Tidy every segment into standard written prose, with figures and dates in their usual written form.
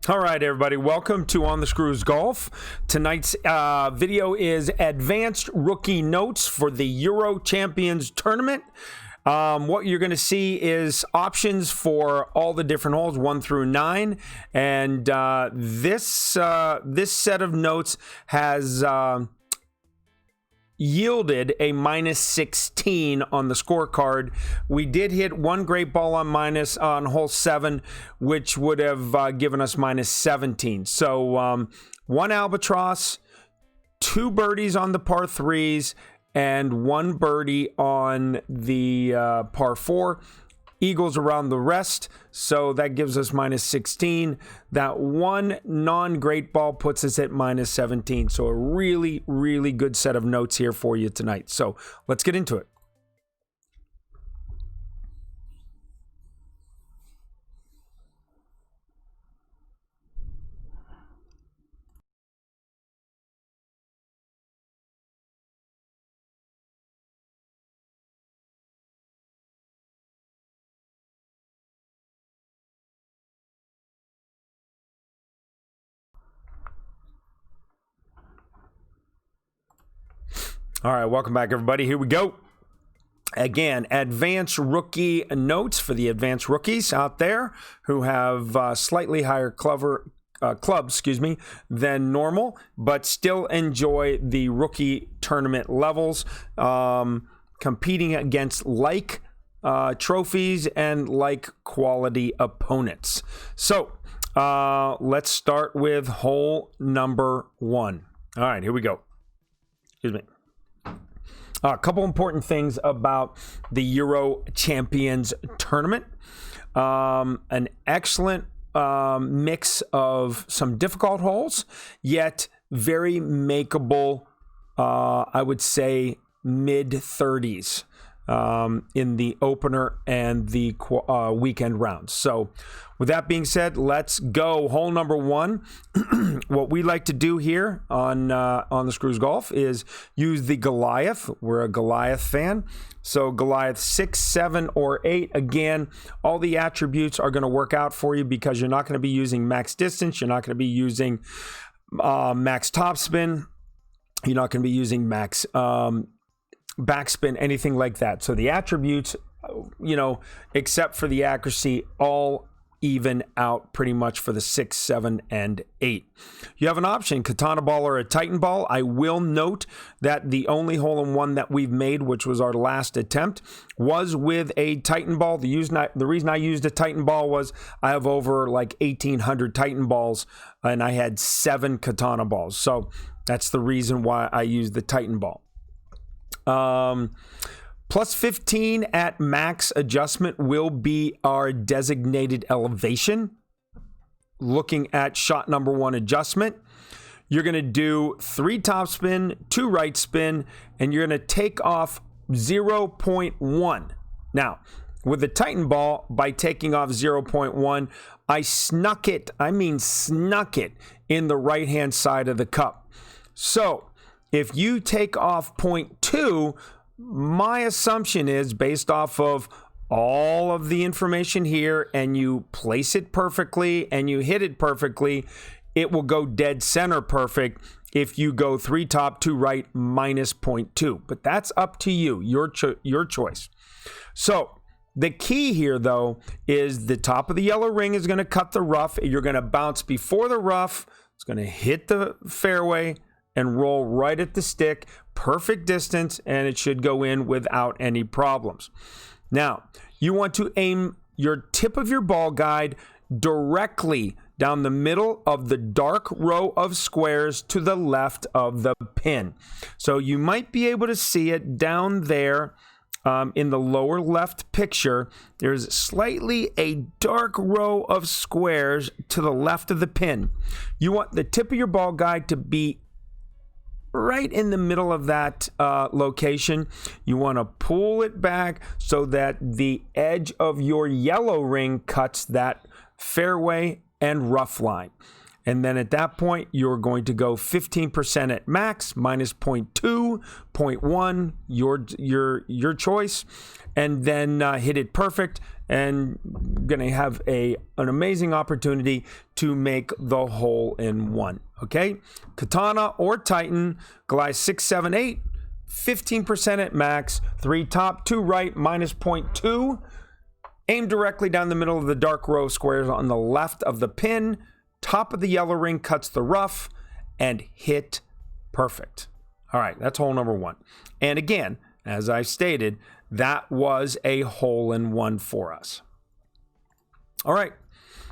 All right, everybody, welcome to On the Screws Golf. Tonight's video is advanced rookie notes for the Euro Champions Tournament. What you're going to see is options for all the different holes, 1 through 9. And this set of notes has yielded a minus 16 on the scorecard. We did hit one great ball on hole 7, which would have given us minus 17. So one albatross, 2 birdies on the par 3s, and 1 birdie on the par 4. Eagles around the rest, so that gives us minus 16. That one non-great ball puts us at minus 17. So a really, really good set of notes here for you tonight. So let's get into it. All right, welcome back, everybody. Here we go. Again, advanced rookie notes for the advanced rookies out there who have slightly higher clubs, than normal, but still enjoy the rookie tournament levels, competing against like trophies and like quality opponents. So let's start with hole number 1. All right, here we go. Excuse me. A couple important things about the Euro Champions Tournament. An excellent mix of some difficult holes, yet very makeable, I would say, mid-30s in the opener and the weekend rounds. So with that being said, let's go. Hole number 1. What we like to do here on the Screws Golf is use the Goliath. We're a Goliath fan. So Goliath 6, 7, or 8. Again, all the attributes are going to work out for you because you're not going to be using max distance. You're not going to be using max topspin. You're not going to be using max backspin, anything like that. So the attributes, except for the accuracy, all even out pretty much for the 6, 7, and 8. You have an option, Katana ball or a Titan ball. I will note that the only hole-in-one that we've made, which was our last attempt, was with a Titan ball. The reason I used a Titan ball was I have over like 1,800 Titan balls, and I had 7 Katana balls. So that's the reason why I used the Titan ball. Plus 15 at max adjustment will be our designated elevation. Looking at shot number 1 adjustment, you're going to do 3 top spin, 2 right spin, and you're going to take off 0.1. Now, with the Titan ball, by taking off 0.1, I snuck it in the right-hand side of the cup. So if you take off 0.2, my assumption is, based off of all of the information here, and you place it perfectly and you hit it perfectly, it will go dead center perfect if you go 3 top, 2 right, minus 0.2. But that's up to you, your choice. So the key here, though, is the top of the yellow ring is going to cut the rough. You're going to bounce before the rough. It's going to hit the fairway and roll right at the stick, perfect distance, and it should go in without any problems. Now, you want to aim your tip of your ball guide directly down the middle of the dark row of squares to the left of the pin. So you might be able to see it down there in the lower left picture. There's slightly a dark row of squares to the left of the pin. You want the tip of your ball guide to be right in the middle of that location. You want to pull it back so that the edge of your yellow ring cuts that fairway and rough line. And then at that point, you're going to go 15% at max, minus 0.2, 0.1, your choice, and then hit it perfect. And going to have an amazing opportunity to make the hole in one. Okay, Katana or Titan, Goliath 6, 7, 8, 15% at max, 3 top, 2 right, minus 0.2. Aim directly down the middle of the dark row of squares on the left of the pin. Top of the yellow ring cuts the rough and hit perfect. All right, that's hole number 1. And again, as I stated, that was a hole in one for us. All right,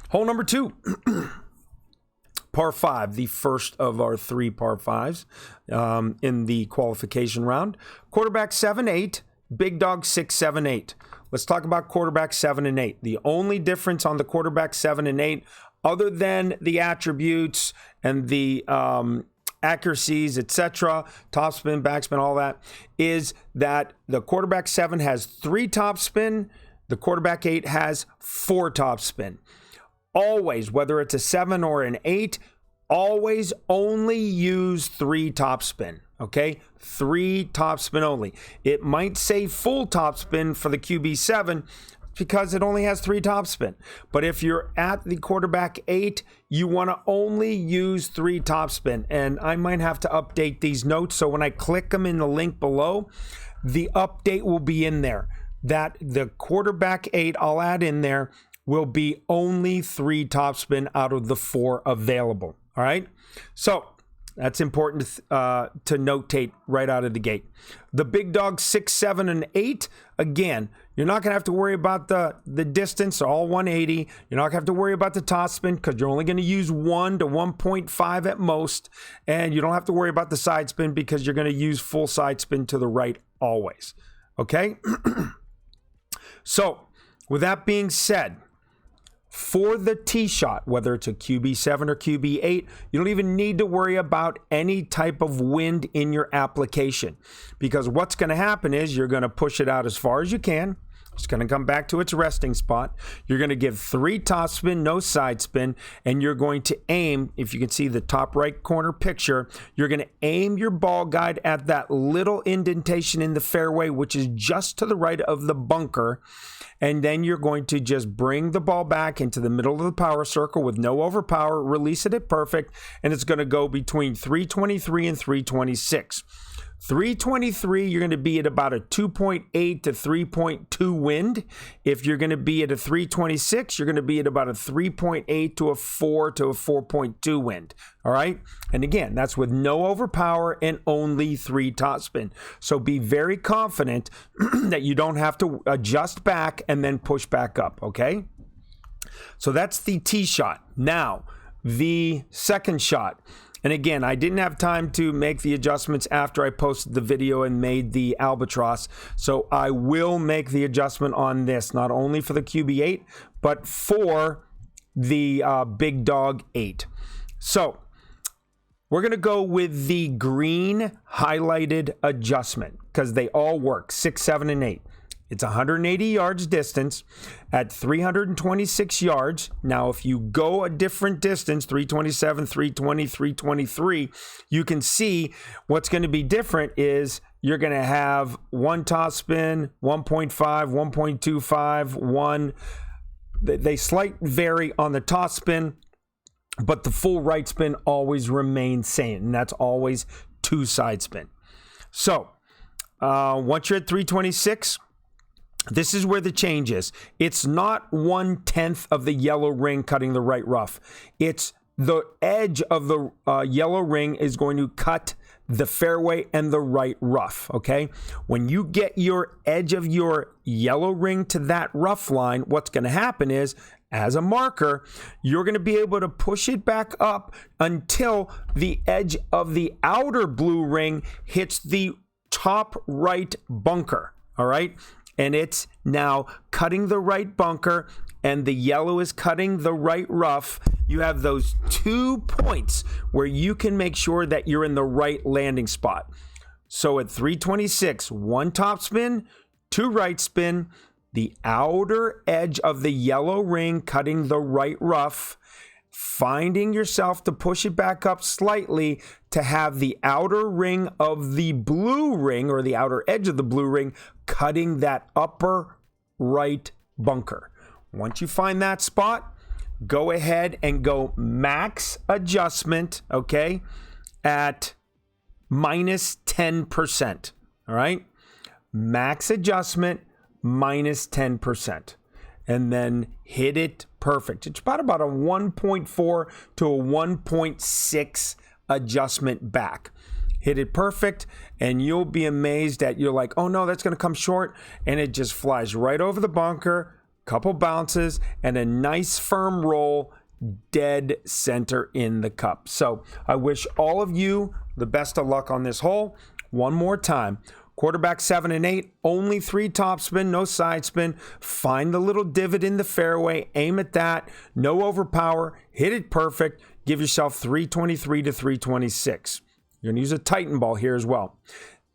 hole number 2. Par 5, the first of our 3 par 5s in the qualification round. Quarterback 7, 8, big dog 6, 7, 8. Let's talk about quarterback 7 and 8. The only difference on the quarterback 7 and 8, other than the attributes and the accuracies, etc., topspin, backspin, all that, is that the quarterback 7 has 3 topspin, the quarterback 8 has 4 topspin. Always, whether it's a 7 or an 8, always only use 3 topspin. Okay, 3 topspin only. It might say full topspin for the QB7 because it only has 3 topspin. But if you're at the quarterback 8, you want to only use 3 topspin. And I might have to update these notes. So when I click them in the link below, the update will be in there. That the quarterback 8 I'll add in there will be only 3 topspin out of the 4 available. All right. So that's important to notate right out of the gate. The big dog 6, 7, and 8. Again, you're not going to have to worry about the distance, all 180. You're not going to have to worry about the topspin because you're only going to use 1 to 1.5 at most. And you don't have to worry about the side spin because you're going to use full side spin to the right always. Okay? So, with that being said, for the tee shot, whether it's a QB7 or QB8, you don't even need to worry about any type of wind in your application, because what's going to happen is you're going to push it out as far as you can. It's going to come back to its resting spot. You're going to give 3 topspin, no side spin, and you're going to aim, if you can see the top right corner picture, you're going to aim your ball guide at that little indentation in the fairway, which is just to the right of the bunker. And then you're going to just bring the ball back into the middle of the power circle with no overpower, release it at perfect, and it's going to go between 323 and 326. 323, you're going to be at about a 2.8 to 3.2 wind. If you're going to be at a 326, you're going to be at about a 3.8 to a 4 to a 4.2 wind. All right. And again, that's with no overpower and only 3 topspin. So be very confident that you don't have to adjust back and then push back up. Okay. So that's the tee shot. Now, the second shot. And again, I didn't have time to make the adjustments after I posted the video and made the albatross. So I will make the adjustment on this, not only for the QB8, but for the big dog 8. So we're going to go with the green highlighted adjustment because they all work, 6, 7, and 8. It's 180 yards distance at 326 yards. Now, if you go a different distance, 327, 320, 323, you can see what's going to be different is you're going to have 1 topspin, 1.5, 1.25, 1. They slightly vary on the topspin, but the full right spin always remains same, and that's always 2 side spin. So, once you're at 326, this is where the change is. It's not 1/10 of the yellow ring cutting the right rough. It's the edge of the yellow ring is going to cut the fairway and the right rough, okay? When you get your edge of your yellow ring to that rough line, what's going to happen is, as a marker, you're going to be able to push it back up until the edge of the outer blue ring hits the top right bunker, all right? And it's now cutting the right bunker and the yellow is cutting the right rough. You have those 2 points where you can make sure that you're in the right landing spot. So at 326, 1 top spin, 2 right spin, the outer edge of the yellow ring cutting the right rough, finding yourself to push it back up slightly to have the outer ring of the blue ring, or the outer edge of the blue ring, cutting that upper right bunker. Once you find that spot, go ahead and go max adjustment, okay, at minus 10%, all right? Max adjustment minus 10%. And then hit it perfect. It's about a 1.4 to a 1.6 adjustment back. Hit it perfect, and you'll be amazed that you're like, oh no, that's going to come short, and it just flies right over the bunker, couple bounces, and a nice firm roll dead center in the cup. So I wish all of you the best of luck on this hole. One more time. Quarterback 7 and 8, only 3 topspin, no side spin. Find the little divot in the fairway, aim at that, no overpower, hit it perfect. Give yourself 323 to 326. You're gonna use a Titan ball here as well.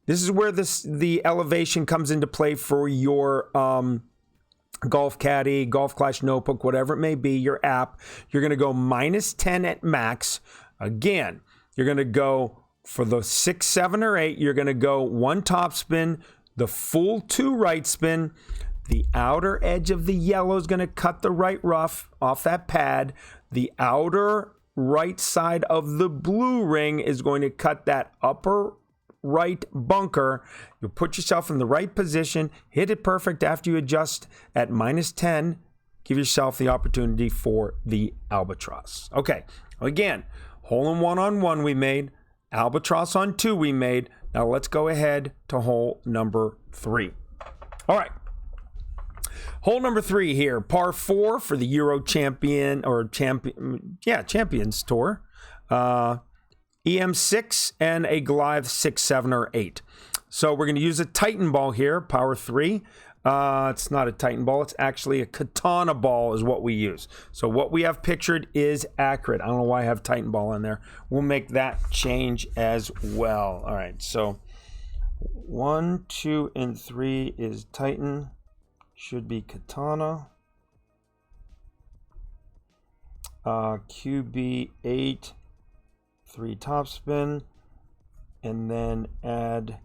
This is where the elevation comes into play for your golf caddy, golf clash notebook, whatever it may be, your app. You're gonna go minus 10 at max. Again, you're gonna go for the 6, 7, or 8, you're going to go 1 top spin, the full 2 right spin. The outer edge of the yellow is going to cut the right rough off that pad. The outer right side of the blue ring is going to cut that upper right bunker. You'll put yourself in the right position, hit it perfect after you adjust at minus 10. Give yourself the opportunity for the albatross. Okay, again, hole in one on 1 we made. Albatross on 2 we made. Now let's go ahead to hole number 3. All right. Hole number 3 here, par 4 for the Euro Champions Tour. EM6 and a Goliath 6, 7, or 8. So we're going to use a Titan ball here, power 3. It's not a Titan ball. It's actually a Katana ball is what we use. So what we have pictured is accurate. I don't know why I have Titan ball in there. We'll make that change as well. All right. So 1, 2, and 3 is Titan. Should be Katana. QB 8, 3 topspin. And then add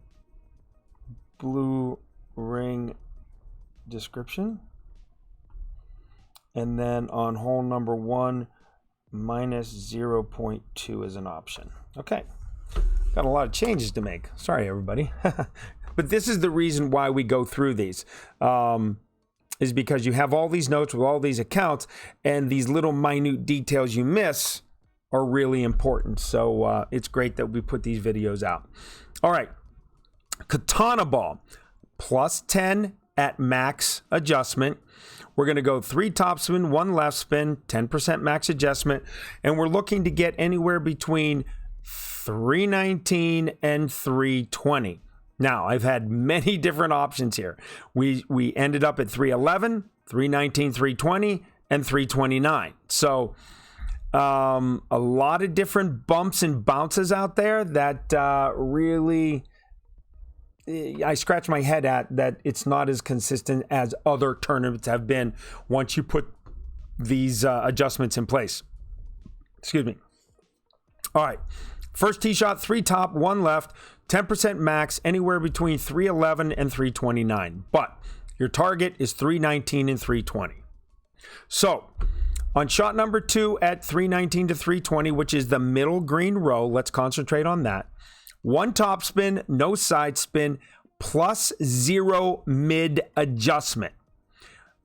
blue ring description, and then on hole number 1 minus 0.2 is an option. Okay, got a lot of changes to make. Sorry everybody. But this is the reason why we go through these, is because you have all these notes with all these accounts, and these little minute details you miss are really important. So it's great that we put these videos out. All right, Katana ball plus 10 at max adjustment. We're going to go 3 topspin, 1 left spin, 10% max adjustment, and we're looking to get anywhere between 319 and 320. Now, I've had many different options here. We ended up at 311, 319, 320, and 329. So a lot of different bumps and bounces out there that really I scratch my head at, that it's not as consistent as other tournaments have been once you put these adjustments in place. Excuse me. All right. First tee shot, 3 top, 1 left, 10% max, anywhere between 311 and 329. But your target is 319 and 320. So on shot number 2 at 319 to 320, which is the middle green row, let's concentrate on that. 1 top spin, no side spin, plus 0 mid adjustment.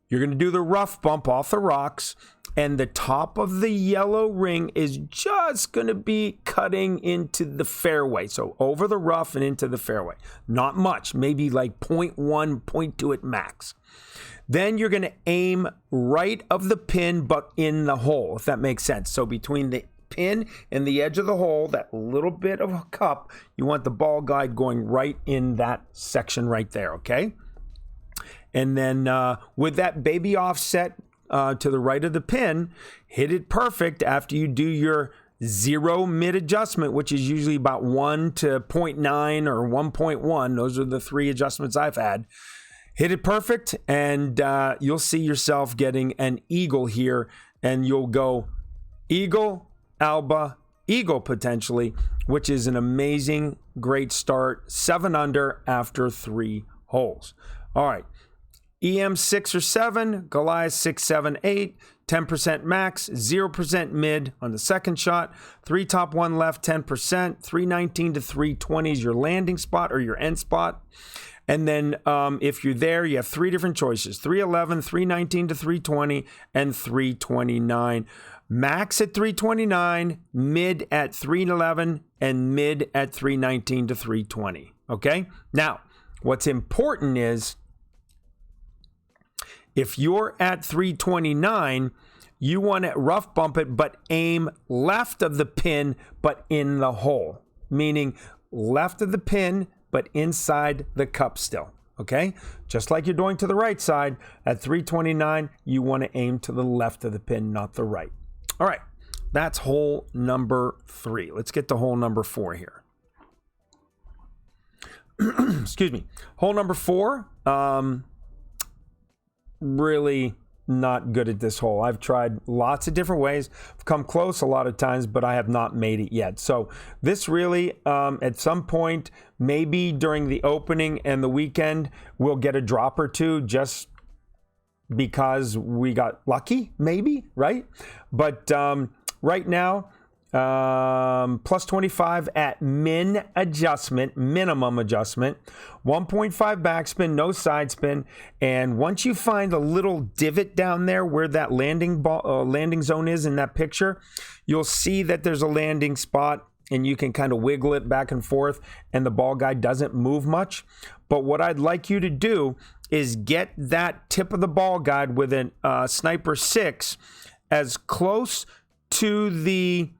You're going to do the rough bump off the rocks, and the top of the yellow ring is just going to be cutting into the fairway. So over the rough and into the fairway. Not much, maybe like 0.1, 0.2 at max. Then you're going to aim right of the pin, but in the hole, if that makes sense. So between the pin and the edge of the hole, that little bit of a cup, you want the ball guide going right in that section right there, okay? And then with that baby offset to the right of the pin, hit it perfect after you do your 0 mid adjustment, which is usually about 1 to 0.9 or 1.1. Those are the 3 adjustments I've had. Hit it perfect, and you'll see yourself getting an eagle here, and you'll go eagle, alba, eagle potentially, which is an amazing, great start. 7 under after 3 holes. All right. EM 6 or 7, Goliath 6, 7, 8, 10% max, 0% mid on the second shot, 3 top, 1 left, 10%, 319 to 320 is your landing spot or your end spot. And then if you're there, you have 3 different choices, 311, 319 to 320, and 329. Max at 329, mid at 311, and mid at 319 to 320. Okay? Now, what's important is if you're at 329, you want to rough bump it, but aim left of the pin, but in the hole. Meaning left of the pin, but inside the cup still. Okay? Just like you're doing to the right side, at 329, you want to aim to the left of the pin, not the right. All right. That's hole number 3. Let's get to hole number 4 here. Excuse me. Hole number 4. Really not good at this hole. I've tried lots of different ways. I've come close a lot of times, but I have not made it yet. So this really, at some point, maybe during the opening and the weekend, we'll get a drop or two just because we got lucky, maybe, right? But right now, plus 25 at minimum adjustment, 1.5 backspin, no side spin. And once you find a little divot down there where that landing zone is in that picture, you'll see that there's a landing spot and you can kind of wiggle it back and forth and the ball guide doesn't move much. But what I'd like you to do is get that tip of the ball guide with a Sniper 6 as close to the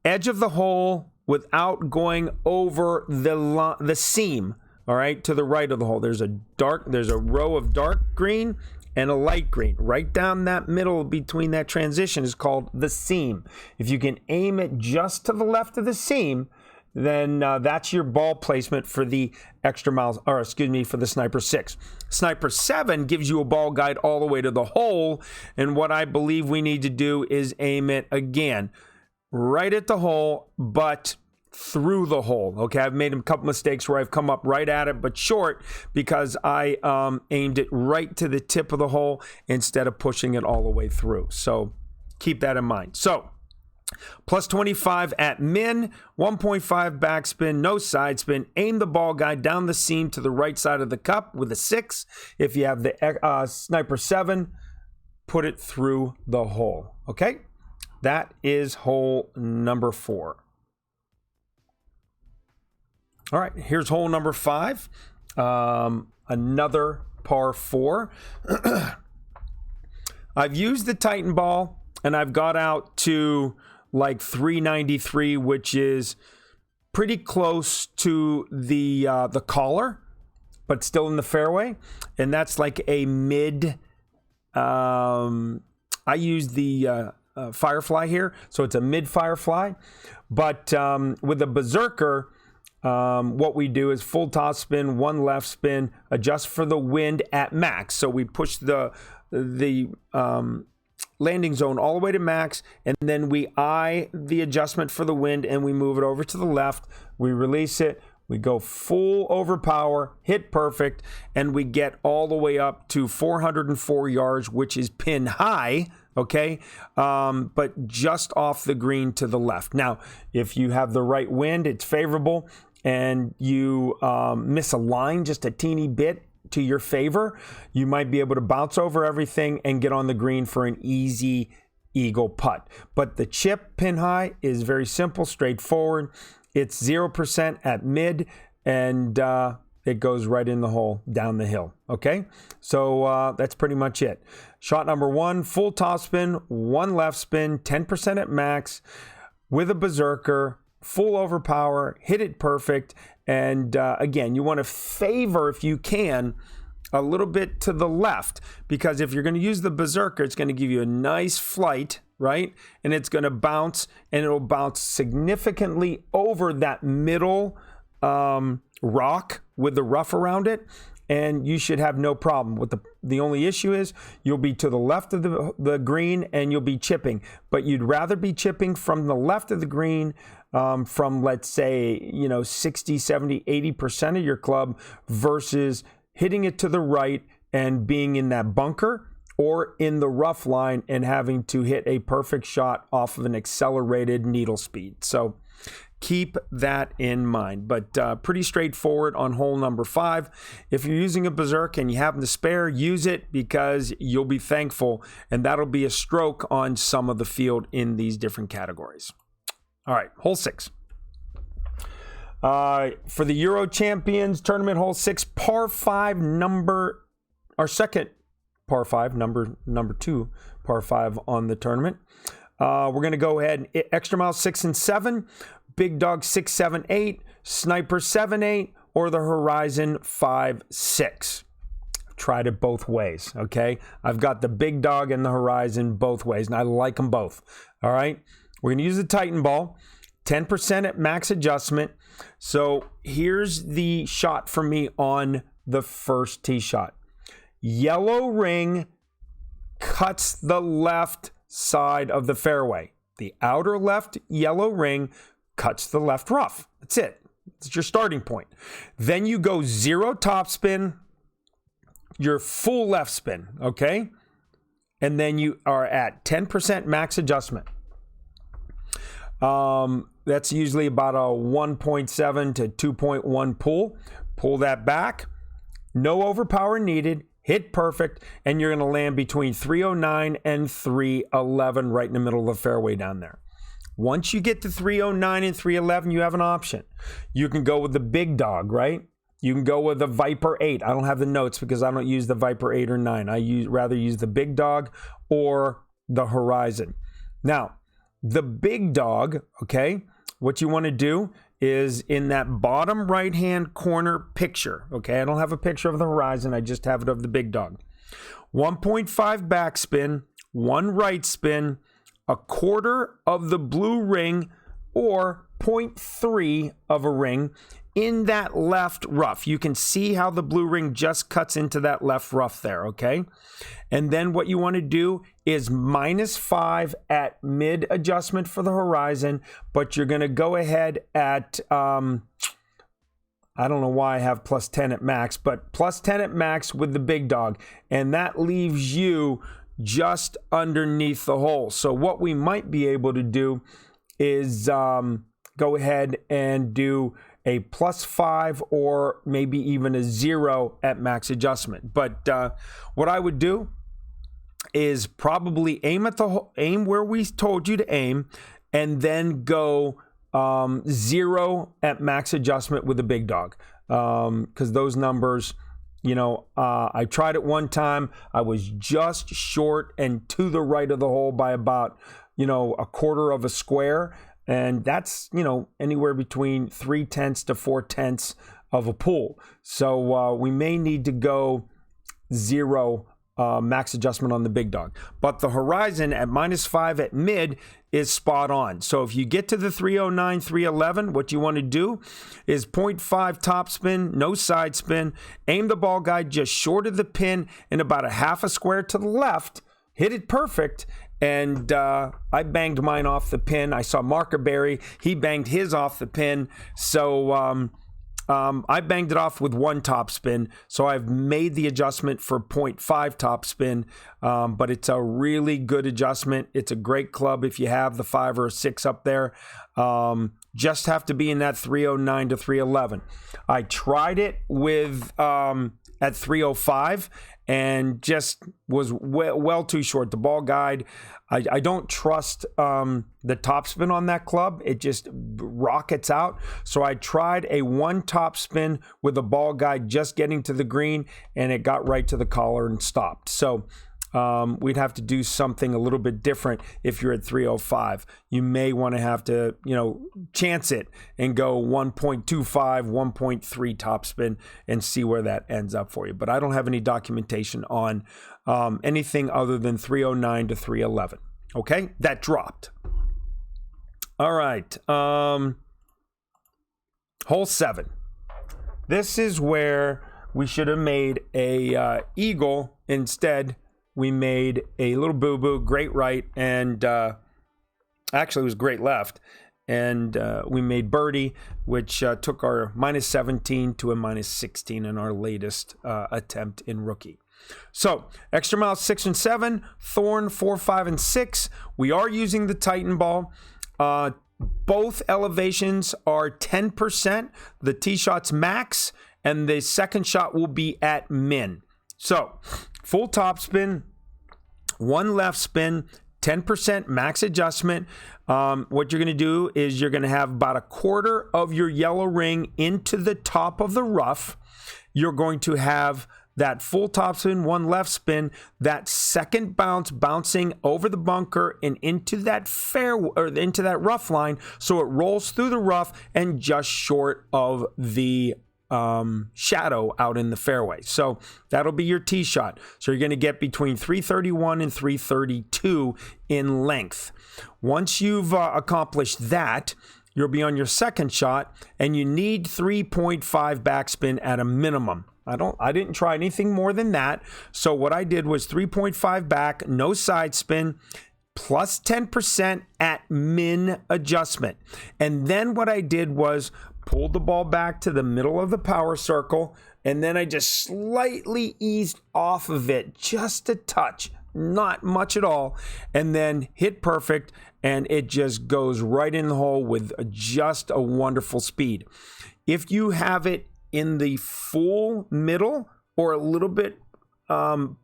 edge of the hole without going over the seam, all right, to the right of the hole. There's a row of dark green and a light green. Right down that middle between that transition is called the seam. If you can aim it just to the left of the seam, then that's your ball placement for the extra miles, or excuse me, for the Sniper 6. Sniper 7 gives you a ball guide all the way to the hole, and what I believe we need to do is aim it again right at the hole, but through the hole. Okay, I've made a couple mistakes where I've come up right at it, but short because I aimed it right to the tip of the hole instead of pushing it all the way through. So keep that in mind. So plus 25 at min, 1.5 backspin, no side spin. Aim the ball guide down the seam to the right side of the cup with a 6. If you have the Sniper 7, put it through the hole. Okay? That is hole number 4. All right, here's hole number 5. Another par 4. I've used the Titan ball, and I've got out to like 393, which is pretty close to the collar, but still in the fairway. And that's like a mid. I use the Firefly here, so it's a mid Firefly. But with a Berserker, what we do is full top spin, 1 left spin, adjust for the wind at max. So we push the landing zone all the way to max, and then we eye the adjustment for the wind and we move it over to the left. We release it. We go full overpower, hit perfect, and we get all the way up to 404 yards, which is pin high, okay? But just off the green to the left. Now, if you have the right wind, it's favorable, and you miss a line just a teeny bit to your favor, you might be able to bounce over everything and get on the green for an easy eagle putt. But the chip pin high is very simple, straightforward. It's 0% at mid, and it goes right in the hole down the hill. Okay, so that's pretty much it. Shot number 1, full top spin, 1 left spin, 10% at max with a Berserker, full overpower, hit it perfect. And again, you want to favor, if you can, a little bit to the left, because if you're going to use the Berserker, it's going to give you a nice flight, right? And it's going to bounce, and it'll bounce significantly over that middle rock with the rough around it. and you should have no problem. With the only issue is you'll be to the left of the green and you'll be chipping, but you'd rather be chipping from the left of the green from, let's say, 60, 70, 80% of your club versus hitting it to the right and being in that bunker or in the rough line and having to hit a perfect shot off of an accelerated needle speed. So keep that in mind. But pretty straightforward on hole number 5. If you're using a berserk and you happen to spare, use it because you'll be thankful, and that'll be a stroke on some of the field in these different categories. All right, hole 6. For the Euro Champions Tournament, hole 6, par 5, our second par 5, number 2 par 5 on the tournament. We're going to go ahead and extra mile 6 and 7, big dog 6, 7, 8, sniper 7, 8, or the horizon 5, 6. I've tried it both ways, okay? I've got the big dog and the horizon both ways, and I like them both. All right, we're going to use the Titan ball, 10% at max adjustment. So here's the shot for me on the first tee shot. Yellow ring cuts the left side of the fairway. The outer left yellow ring cuts the left rough. That's it. It's your starting point. Then you go 0 topspin, your full left spin, okay? And then you are at 10% max adjustment. That's usually about a 1.7 to 2.1 pull. Pull that back. No overpower needed. Hit perfect, and you're going to land between 309 and 311 right in the middle of the fairway down there. Once you get to 309 and 311, you have an option. You can go with the big dog, right? You can go with the Viper 8. I don't have the notes because I don't use the Viper 8 or 9. I rather use the big dog or the horizon. Now, the big dog, okay, what you want to do is in that bottom right-hand corner picture, okay? I don't have a picture of the horizon. I just have it of the big dog. 1.5 backspin, 1 right spin, a quarter of the blue ring, or 0.3 of a ring in that left rough. You can see how the blue ring just cuts into that left rough there, okay? And then what you want to do is -5 at mid adjustment for the horizon, but you're going to go ahead at, I don't know why I have +10 at max, but +10 at max with the big dog. And that leaves you just underneath the hole. So what we might be able to do is go ahead and do a +5 or maybe even a 0 at max adjustment. But what I would do is probably aim where we told you to aim, and then go 0 at max adjustment with the big dog, because those numbers, I tried it one time. I was just short and to the right of the hole by about a quarter of a square, and that's anywhere between 0.3 to 0.4 of a pull. So we may need to go 0 max adjustment on the big dog. But the horizon at -5 at mid is spot on. So if you get to the 309, 311, what you want to do is 0.5 topspin, no side spin, aim the ball guide just short of the pin and about a half a square to the left, hit it perfect. And I banged mine off the pin. I saw Markerberry, he banged his off the pin. So I banged it off with 1 topspin, so I've made the adjustment for 0.5 topspin, but it's a really good adjustment. It's a great club if you have the 5 or 6 up there. Just have to be in that 309 to 311. I tried it with at 305 and just was well too short. The ball guide, I don't trust the topspin on that club. It just rockets out. So I tried a 1 topspin with the ball guide just getting to the green, and it got right to the collar and stopped. So we'd have to do something a little bit different if you're at 305. You may want to have to, chance it and go 1.25, 1.3 topspin and see where that ends up for you. But I don't have any documentation on anything other than 309 to 311. Okay, that dropped. All right, hole 7. This is where we should have made a eagle. Instead, we made a little boo-boo, great right, and actually it was great left. And we made birdie, which took our -17 to a -16 in our latest attempt in rookie. So, extra mile 6 and 7, thorn 4, 5, and 6. We are using the Titan ball. Both elevations are 10%. The tee shot's max, and the second shot will be at min. So, full topspin, 1 left spin, 10% max adjustment. What you're going to do is you're going to have about a quarter of your yellow ring into the top of the rough. You're going to have that full topspin, 1 left spin, that second bounce bouncing over the bunker and into that into that rough line, so it rolls through the rough and just short of the shadow out in the fairway. So that'll be your tee shot. So you're going to get between 331 and 332 in length. Once you've accomplished that, you'll be on your second shot, and you need 3.5 backspin at a minimum. I didn't try anything more than that. So what I did was 3.5 back, no side spin, plus 10% at min adjustment. And then what I did was pulled the ball back to the middle of the power circle, and then I just slightly eased off of it, just a touch, not much at all, and then hit perfect, and it just goes right in the hole with just a wonderful speed. If you have it in the full middle or a little bit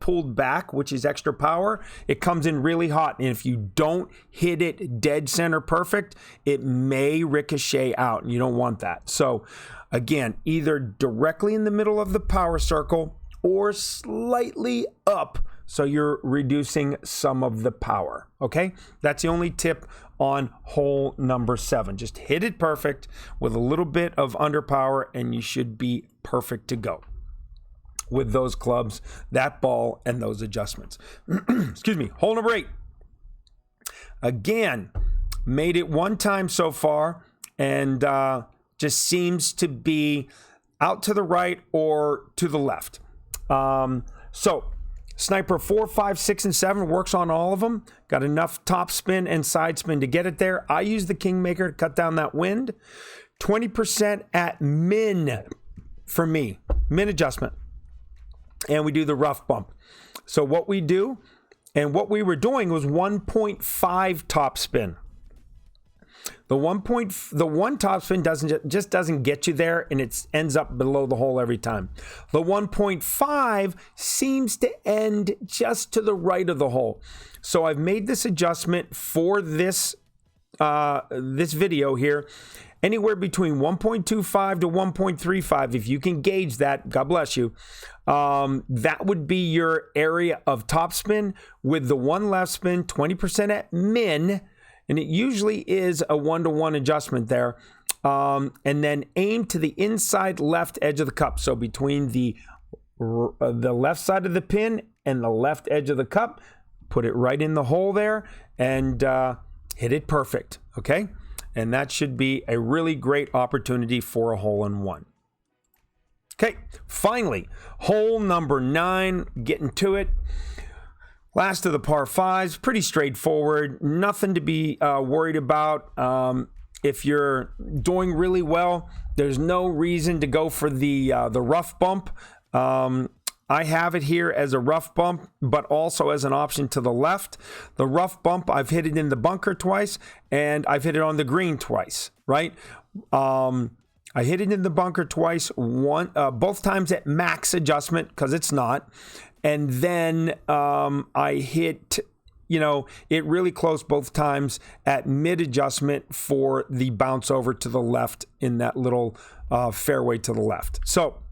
pulled back, which is extra power, it comes in really hot. And if you don't hit it dead center perfect, it may ricochet out, and you don't want that. So again, either directly in the middle of the power circle or slightly up, so you're reducing some of the power. Okay, that's the only tip on hole number 7. Just hit it perfect with a little bit of underpower, and you should be perfect to go with those clubs, that ball, and those adjustments. Excuse me. Hole number 8. Again, made it one time so far, and just seems to be out to the right or to the left. So Sniper 4, 5, 6, and 7 works on all of them. Got enough top spin and side spin to get it there. I use the Kingmaker to cut down that wind. 20% at min for me. Min adjustment. And we do the rough bump. So what we do, and what we were doing was 1.5 top spin. The one top spin just doesn't get you there, and it ends up below the hole every time. The 1.5 seems to end just to the right of the hole. So I've made this adjustment for this this video here, anywhere between 1.25 to 1.35. If you can gauge that, God bless you. That would be your area of topspin with the one left spin, 20% at min. And it usually is a 1-to-1 adjustment there. And then aim to the inside left edge of the cup. So between the left side of the pin and the left edge of the cup, put it right in the hole there and hit it perfect. Okay? And that should be a really great opportunity for a hole-in-one. Okay, finally, hole number 9, getting to it. Last of the par 5s, pretty straightforward, nothing to be worried about. If you're doing really well, there's no reason to go for the rough bump. I have it here as a rough bump, but also as an option to the left. The rough bump, I've hit it in the bunker twice, and I've hit it on the green twice, right? I hit it in the bunker twice, both times at max adjustment, because it's not. And then I hit, it really close both times at mid adjustment for the bounce over to the left in that little fairway to the left. So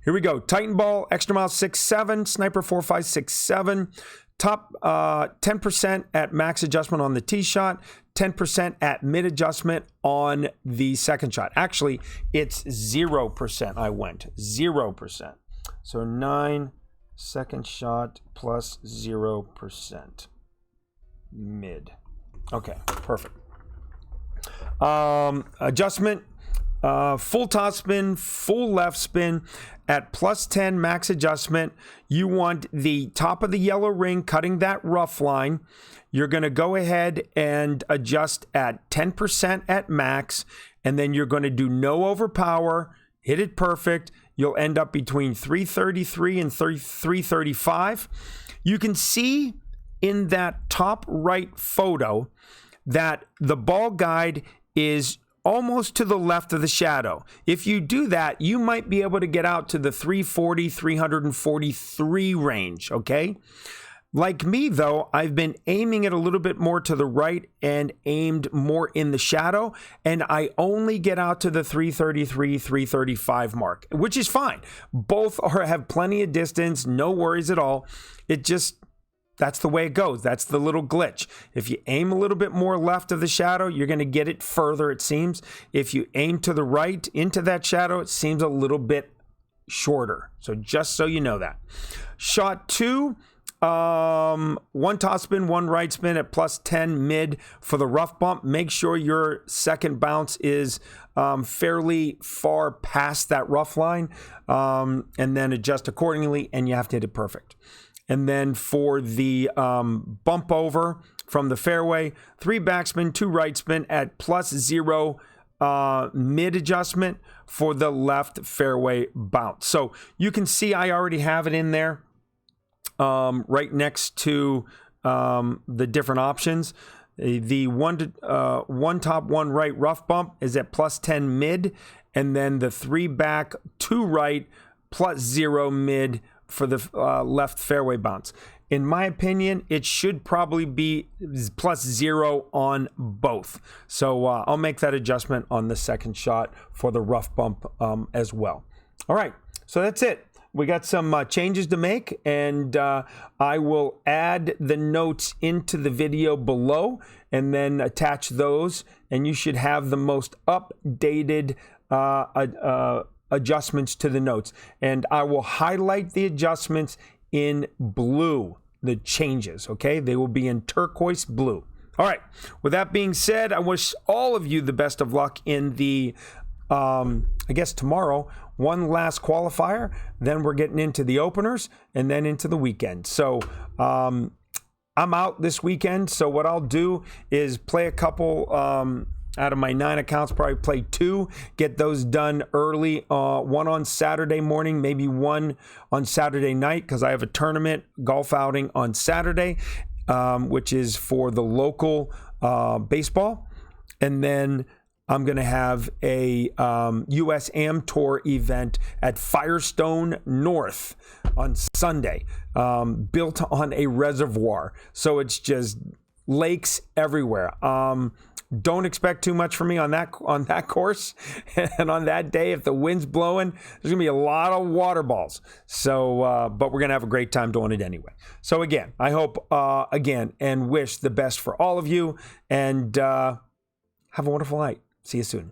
here we go. Titan ball, extra mile 6, 7, Sniper 4, 5, 6, 7. Top 10% at max adjustment on the tee shot, 10% at mid adjustment on the second shot. Actually, it's 0%. I went 0%. So 9. Second shot plus 0% mid. Okay, perfect. Adjustment full top spin, full left spin at plus 10 max adjustment. You want the top of the yellow ring, cutting that rough line. You're going to go ahead and adjust at 10% at max, and then you're going to do no overpower, hit it perfect. You'll end up between 333 and 335. You can see in that top right photo that the ball guide is almost to the left of the shadow. If you do that, you might be able to get out to the 340, 343 range, okay? Like me, though, I've been aiming it a little bit more to the right and aimed more in the shadow, and I only get out to the 333, 335 mark, which is fine. Both have plenty of distance, no worries at all. That's the way it goes. That's the little glitch. If you aim a little bit more left of the shadow, you're going to get it further, it seems. If you aim to the right into that shadow, it seems a little bit shorter. So just so you know that. Shot 2, one top spin, one right spin at plus 10 mid for the rough bump. Make sure your second bounce is fairly far past that rough line, and then adjust accordingly, and you have to hit it perfect. And then for the bump over from the fairway, 3 backspin, 2 right spin at plus 0 mid adjustment for the left fairway bounce. So you can see I already have it in there right next to the different options. The one top, one right rough bump is at plus 10 mid, and then the 3 back, 2 right, plus 0 mid for the left fairway bounce. In my opinion, it should probably be plus 0 on both. So I'll make that adjustment on the second shot for the rough bump as well. All right, so that's it. We got some changes to make, and I will add the notes into the video below and then attach those, and you should have the most updated adjustments to the notes. And I will highlight the adjustments in blue, the changes, okay? They will be in turquoise blue. All right, with that being said, I wish all of you the best of luck in the, I guess tomorrow, one last qualifier, then we're getting into the openers and then into the weekend. So I'm out this weekend, so what I'll do is play a couple out of my 9 accounts, probably play 2, get those done early, one on Saturday morning, maybe one on Saturday night, because I have a tournament golf outing on Saturday, which is for the local baseball. And then I'm going to have a US Am Tour event at Firestone North on Sunday, built on a reservoir. So it's just lakes everywhere. Don't expect too much from me on that course. And on that day, if the wind's blowing, there's going to be a lot of water balls. So, but we're going to have a great time doing it anyway. So again, I hope, again, and wish the best for all of you. And have a wonderful night. See you soon.